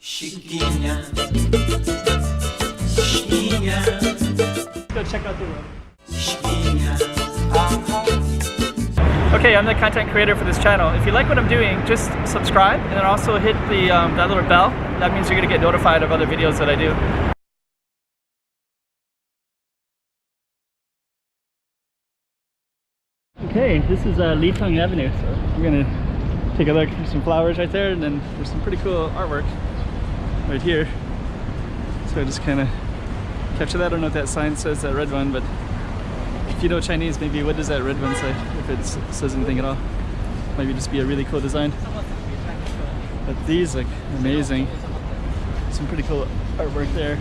Chiquinha, chiquinha. Go check out the room. Chiquinha. Okay, I'm the content creator for this channel. If you like what I'm doing, just subscribe and then also hit the that little bell. That means you're gonna get notified of other videos that I do. Okay, this is Tung Avenue, so we're gonna take a look. There's some flowers right there, and then there's some pretty cool artwork right here. So I just kind of capture that. I don't know what that sign says, that red one, but if you know Chinese, maybe what does that red one say, if it says anything at all. Maybe just be a really cool design. But these look amazing. Some pretty cool artwork there.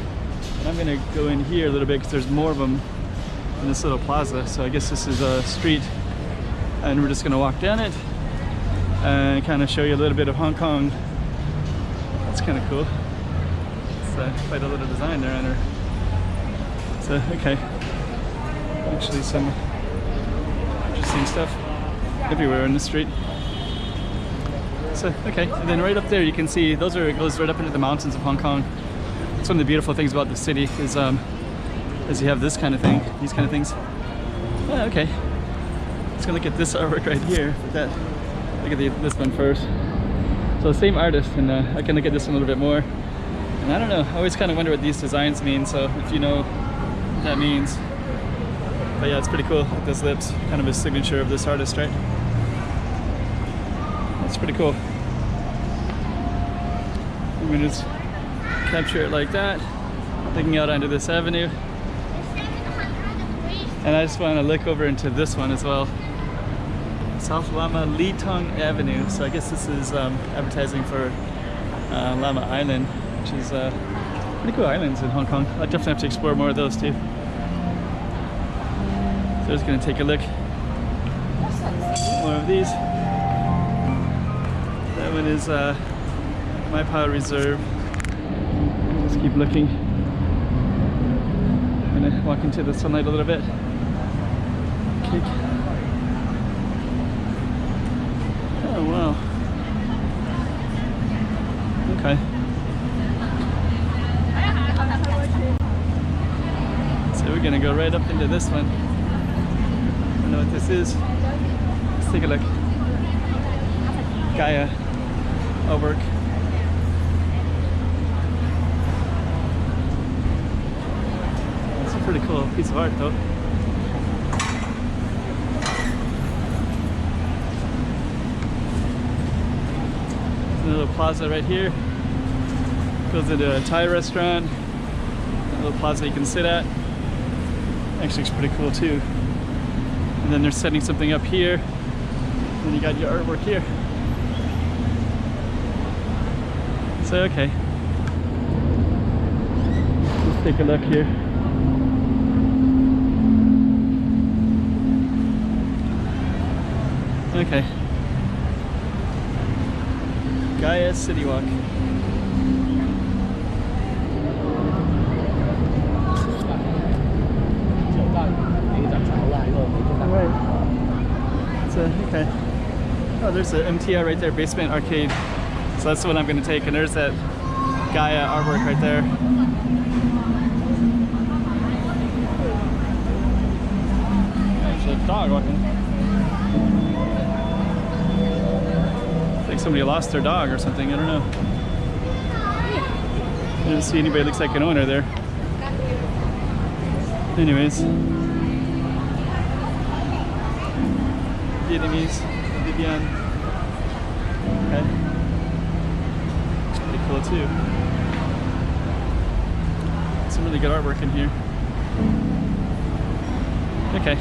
And I'm gonna go in here a little bit because there's more of them in this little plaza. So I guess this is a street, and we're just gonna walk down it and kind of show you a little bit of Hong Kong. That's kind of cool. It's quite a little design there on her. So okay, actually some interesting stuff everywhere in the street. So okay, and then right up there you can see it goes right up into the mountains of Hong Kong. It's one of the beautiful things about the city is you have this kind of thing, these kind of things. Oh, okay, let's go look at this artwork right here. Look at this one first. So same artist, and I can look at this one a little bit more. And I don't know, I always kind of wonder what these designs mean, so if you know what that means. But yeah, it's pretty cool with those lips, kind of a signature of this artist, right? That's pretty cool. I'm gonna just capture it like that, looking out onto this avenue. And I just want to look over into this one as well. South Lama Tung Avenue. So I guess this is advertising for Lama Island, which is pretty cool islands in Hong Kong. I definitely have to explore more of those too. So I'm just going to take a look. More of these. That one is My Pile Reserve. Just keep looking. I'm going to walk into the sunlight a little bit. Kick. Oh wow. Okay. So we're gonna go right up into this one. I don't know what this is. Let's take a look. Gaia artwork. It's a pretty cool piece of art though. A little plaza right here. Goes into a Thai restaurant. A little plaza you can sit at. Actually looks pretty cool too. And then they're setting something up here. And you got your artwork here. So okay. Let's take a look here. Okay. Gaia City Walk. Alright. So, okay. Oh, there's an MTR right there, Basement Arcade. So that's the one I'm going to take, and there's that Gaia artwork right there. There's a dog walking. Somebody lost their dog or something, I don't know. I didn't see anybody looks like an owner there. Anyways. Vietnamese, Vivian. Okay. It's pretty cool too. Some really good artwork in here. Okay.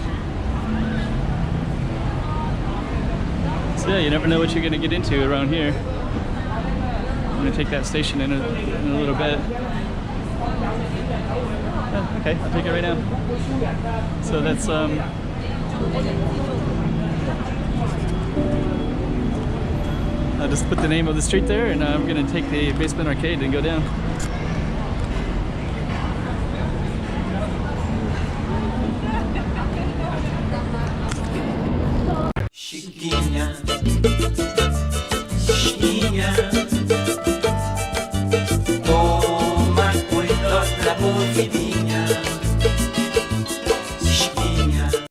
So yeah, you never know what you're going to get into around here. I'm going to take that station in a little bit. Oh, okay, I'll take it right now. So that's I'll just put the name of the street there, and I'm going to take the Basement Arcade and go down. Chiquinha, chiquinha. ที่ดี